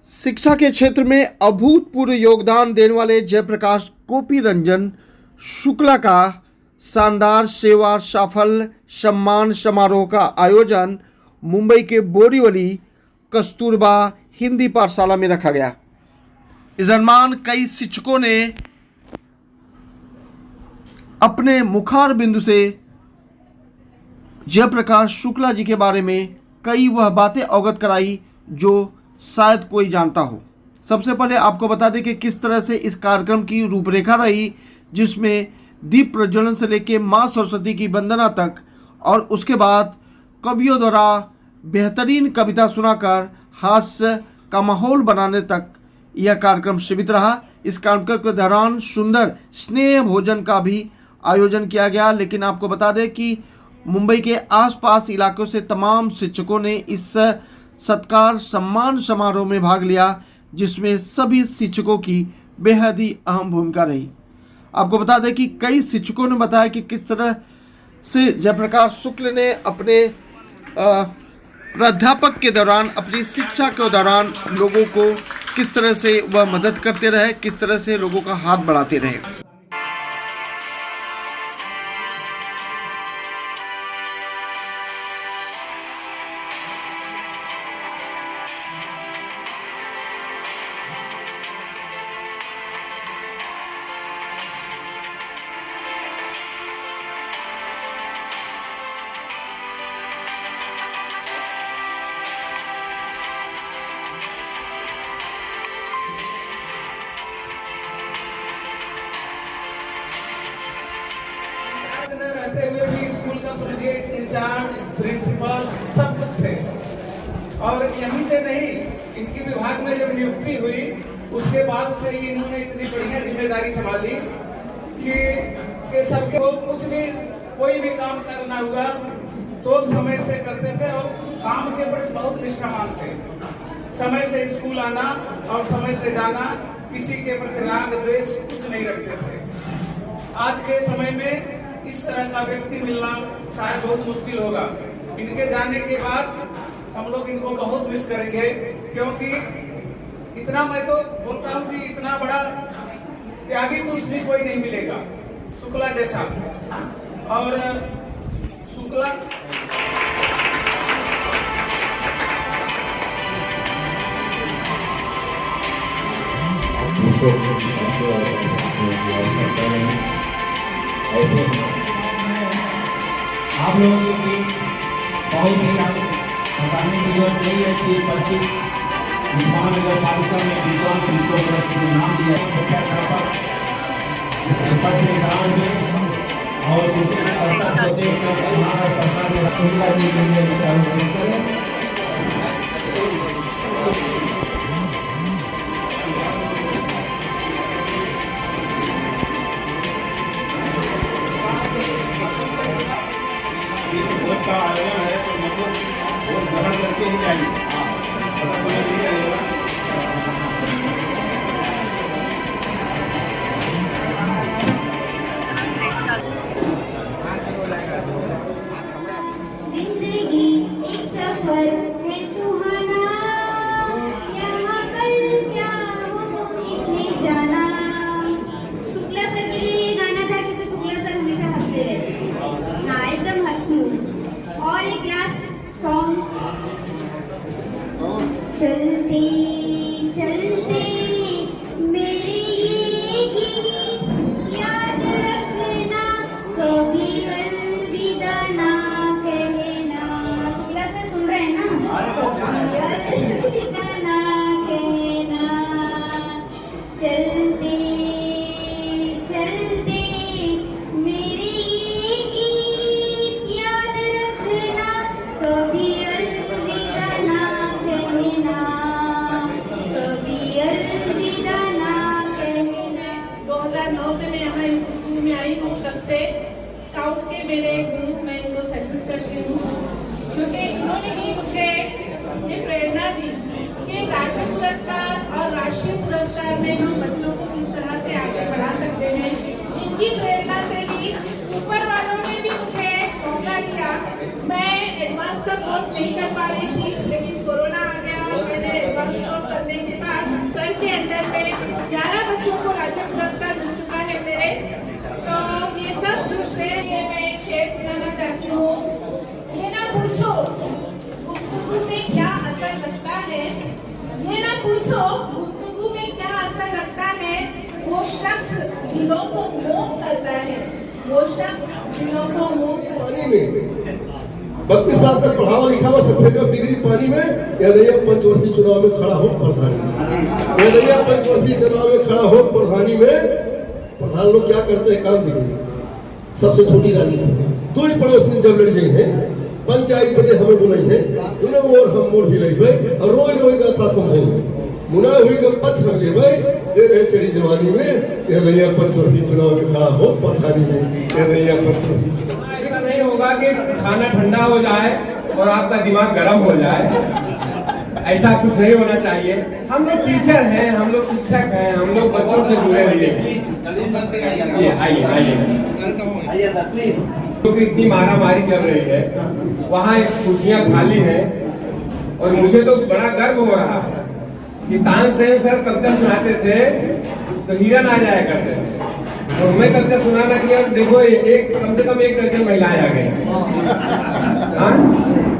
शिक्षा के क्षेत्र में अभूतपूर्व योगदान देने वाले जयप्रकाश गोपी रंजन शुक्ला का शानदार सेवा सफल सम्मान समारोह का आयोजन मुंबई के बोरीवली कस्तूरबा हिंदी पाठशाला में रखा गया। इस दरमियान कई शिक्षकों ने अपने मुखार बिंदु से जयप्रकाश शुक्ला जी के बारे में कई वह बातें अवगत कराई जो शायद कोई जानता हो। सबसे पहले आपको बता दें कि किस तरह से इस कार्यक्रम की रूपरेखा रही, जिसमें दीप प्रज्वलन से लेकर माँ सरस्वती की वंदना तक और उसके बाद कवियों द्वारा बेहतरीन कविता सुनाकर हास्य का माहौल बनाने तक यह कार्यक्रम सीमित रहा। इस कार्यक्रम के दौरान सुंदर स्नेह भोजन का भी आयोजन किया गया। लेकिन आपको बता दें कि मुंबई के आसपास इलाकों से तमाम शिक्षकों ने इस सत्कार सम्मान समारोह में भाग लिया, जिसमें सभी शिक्षकों की बेहद ही अहम भूमिका रही। आपको बता दें कि कई शिक्षकों ने बताया कि किस तरह से जयप्रकाश शुक्ल ने अपने प्राध्यापक के दौरान, अपनी शिक्षा के दौरान लोगों को किस तरह से वह मदद करते रहे, किस तरह से लोगों का हाथ बढ़ाते रहे। रहते हुए भी स्कूल का प्रेसिडेंट, इंचार्ज, प्रिंसिपल सब कुछ थे। और यहीं से नहीं, इनकी विभाग में जब नियुक्ति हुई उसके बाद से ही इन्होंने इतनी बढ़िया जिम्मेदारी संभाली कि सबके कुछ भी कोई भी काम करना हुआ तो समय से करते थे और काम के प्रति बहुत निष्ठावान थे। समय से स्कूल आना और समय से जाना, किसी के प्रति राग द्वेष कुछ नहीं रखते थे। आज के समय में इस तरह का व्यक्ति मिलना शायद बहुत मुश्किल होगा। इनके जाने के बाद हम लोग इनको बहुत मिस करेंगे, क्योंकि इतना मैं तो बोलता हूँ कि इतना बड़ा त्यागी पुरुष भी कोई नहीं मिलेगा शुक्ला जैसा। और शुक्ला आप लोगों की बहुत ही बताने की जरूरत नहीं है कि पच्चीस महानगर पालिका में विद्वान शिल्पों पर नाम दिया ग्राम में और सरकार ने का आयोजन है तो मतलब वो ग्रहण करके ही जाएंगे। जिंदगी एक सफर है सुहाना, यहाँ कल क्या हो किसने जाना। शुक्ला सर के लिए ये गाना था क्योंकि शुक्ला सर हमेशा हंसते रहते हैं। हाँ, एकदम हंसमुख। और एक लास्ट सॉन्ग, चलते चलते मेरे ये गीत याद रखना, कभी अलविदा ना कहना। शुक्ला सर सुन रहे हैं ना? अलविदा ना कहना, चलते चलते मेरे ये गीत याद रखना, कभी अलविदा ना कहना। एडवांस का कोर्स नहीं कर पा रही थी, लेकिन कोरोना आ गया और मैंने एडवांस कोर्स करने के बाद सन के अंदर में 11 बच्चों को राज्य पुरस्कार मिल चुका है मेरे। तो ये सब जो शेर ये मैं एक शेर सुनाना चाहती हूँ। ये ना पूछो गुफ्तगू में क्या असर लगता है, ये ना पूछो गुफ्तगू में क्या असर लगता है, वो शख्स दिलों को मोह करता है, वो शख्स दिलों को मोह करता है। 32 साल तक पढ़ा लिखा हुआ सफेद डिग्री पानी में, यादैया पंचवर्षीय चुनाव में खड़ा हो प्रधानी, यादैया पंचवर्षीय चुनाव में खड़ा हो प्रधानी में। प्रधान लोग क्या करते हैं, काम दिखेंगे। सबसे छोटी राजनीति दो ही पड़ोसी जब लड़ गई है, पंचायत बदे हमें बुलाई है, उन्हें और हम मोड़ ही लई भाई और रोई रोई का था समझेंगे मुना हुई का पक्ष लगे भाई जे रहे चढ़ी जवानी में, यादैया पंचवर्षीय चुनाव में खड़ा हो प्रधानी में, यादैया पंचवर्षीय चुनाव। ऐसा नहीं होगा कि खाना ठंडा हो जाए और आपका दिमाग गर्म हो जाए, ऐसा कुछ नहीं होना चाहिए। हम लोग टीचर हैं, हम लोग शिक्षक हैं, हम लोग बच्चों से जुड़े हुए हैं। आइए आइए प्लीज। क्योंकि इतनी मारा मारी चल रही है, वहाँ कुर्सियाँ खाली हैं और मुझे तो बड़ा गर्व हो रहा है कि तानसेन सर कविता सुनाते थे तो हिरन आ जाया करते थे, और मैं कविता सुनाना किया देखो एक कम से कम 1 दर्जन महिलाएं आ गई।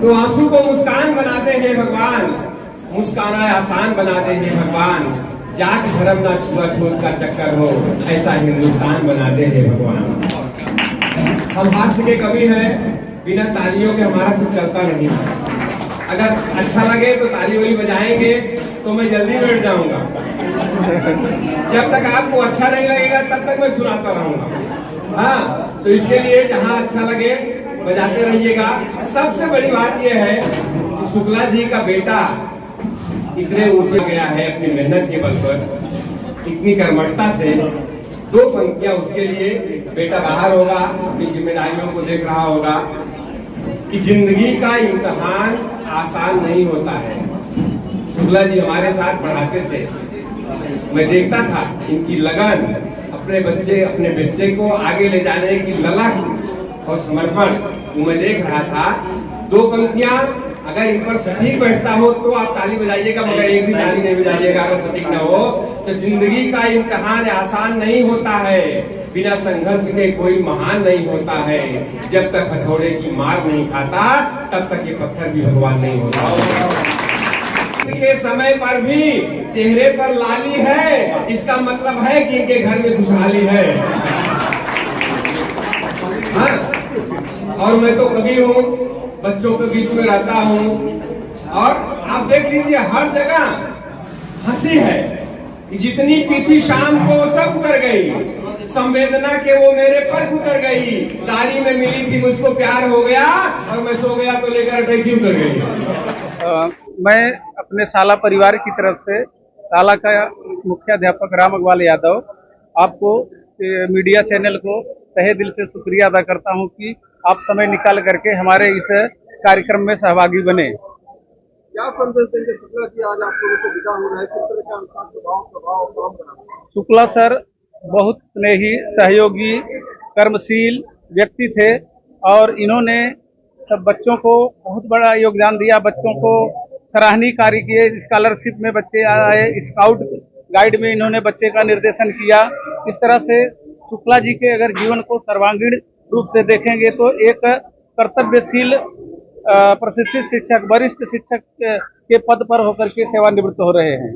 तो आंसू को मुस्कान बनाते हैं भगवान, मुस्काना आसान बनाते हैं भगवान, जात धर्म ना छुआछूत का चक्कर हो, ऐसा हिंदुस्तान बनाते हैं भगवान। हम हास्य के कवि हैं, बिना तालियों के हमारा कुछ चलता नहीं। अगर अच्छा लगे तो ताली वाली बजाएंगे तो मैं जल्दी बैठ जाऊंगा, जब तक आपको अच्छा नहीं लगेगा तब तक मैं सुनाता रहूंगा। हाँ, तो इसके लिए जहाँ अच्छा लगे बजाते रहिएगा। सबसे बड़ी बात यह है कि शुक्ला जी का बेटा इतने ऊंचे गया है अपनी मेहनत के बल पर, इतनी कर्मठता से। 2 पंक्तियां उसके लिए, बेटा बाहर होगा, अपनी जिम्मेदारियों को देख रहा होगा कि जिंदगी का इम्तिहान आसान नहीं होता है। शुक्ला जी हमारे साथ पढ़ाते थे, मैं देखता था इनकी लगन, अपने बच्चे को आगे ले जाने की ललक और समर्पण मैं देख रहा था। 2 पंक्तियां अगर इन पर सटीक बैठता हो तो आप ताली बजाइएगा, मगर एक भी ताली नहीं बजाइएगा अगर सटीक न हो। तो जिंदगी का इम्तिहान आसान नहीं होता है, बिना संघर्ष के कोई महान नहीं होता है। जब तक हथौड़े की मार नहीं खाता तब तक ये पत्थर भी भगवान नहीं होता। के समय पर भी चेहरे पर लाली है, इसका मतलब है कि इनके घर में खुशहाली है। हाँ? और मैं तो कवि हूँ, बच्चों के बीच में रहता हूँ, और आप देख लीजिए हर जगह हंसी है। जितनी पीती शाम को सब उतर गई, संवेदना के वो मेरे पर उतर गई। ताली में मिली थी मुझको प्यार हो गया, और मैं सो गया तो लेकर अटैची उतर गई। मैं अपने शाला परिवार की तरफ से शाला का मुख्याध्यापक राम अग्रवाल यादव आपको मीडिया चैनल को तहे दिल से शुक्रिया अदा करता हूं कि आप समय निकाल करके हमारे इस कार्यक्रम में सहभागी बने। क्या संदेश देंगे शुक्ला जी, आज आप लोगों को विदा हो रहा है, किस तरह का उनका स्वभाव काम बना? शुक्ला सर बहुत स्नेही, सहयोगी, कर्मशील व्यक्ति थे और इन्होंने सब बच्चों को बहुत बड़ा योगदान दिया। बच्चों को सराहनीय कार्य किए, स्कॉलरशिप में बच्चे आए, स्काउट गाइड में इन्होंने बच्चे का निर्देशन किया। इस तरह से शुक्ला जी के अगर जीवन को सर्वांगीण रूप से देखेंगे तो एक कर्तव्यशील प्रशिक्षित शिक्षक, वरिष्ठ शिक्षक के पद पर होकर के सेवानिवृत्त हो रहे हैं।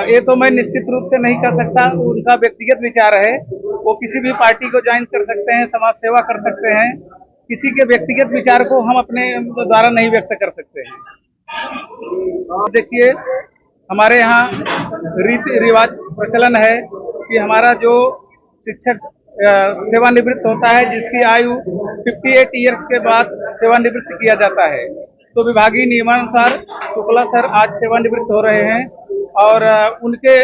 ये तो मैं निश्चित रूप से नहीं कर सकता, उनका व्यक्तिगत विचार है। वो किसी भी पार्टी को ज्वाइन कर सकते हैं, समाज सेवा कर सकते हैं। किसी के व्यक्तिगत विचार को हम अपने द्वारा नहीं व्यक्त कर सकते हैं। देखिए, हमारे यहाँ रीति रिवाज प्रचलन है कि हमारा जो शिक्षक सेवानिवृत्त होता है, जिसकी आयु 58 ईयर्स के बाद सेवानिवृत्त किया जाता है, तो विभागीय नियमानुसार शुक्ला सर आज सेवानिवृत्त हो रहे हैं और उनके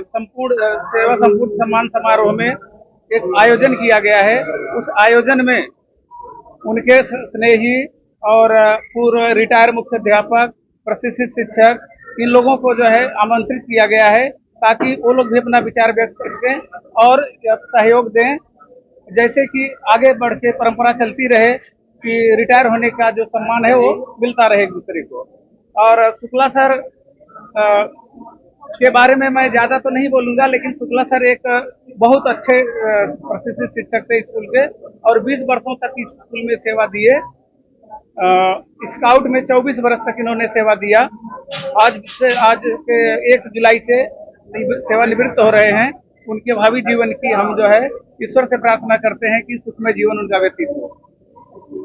संपूर्ण सम्मान समारोह में एक आयोजन किया गया है। उस आयोजन में उनके स्नेही और पूर्व रिटायर मुख्याध्यापक, प्रशिक्षित शिक्षक, इन लोगों को जो है आमंत्रित किया गया है ताकि वो लोग भी अपना विचार व्यक्त कर सकें और सहयोग दें। जैसे कि आगे बढ़ के परंपरा चलती रहे कि रिटायर होने का जो सम्मान है वो मिलता रहे एक दूसरे को। और शुक्ला सर के बारे में मैं ज्यादा तो नहीं बोलूंगा, लेकिन शुक्ला सर एक बहुत अच्छे प्रशिक्षित शिक्षक थे स्कूल के, और 20 वर्षों तक इस स्कूल में सेवा दिए। स्काउट में 24 वर्ष तक इन्होंने सेवा दिया। आज के 1 जुलाई से सेवानिवृत्त हो रहे हैं। उनके भावी जीवन की हम जो है ईश्वर से प्रार्थना करते हैं कि सुखमय जीवन उनका व्यतीत हो।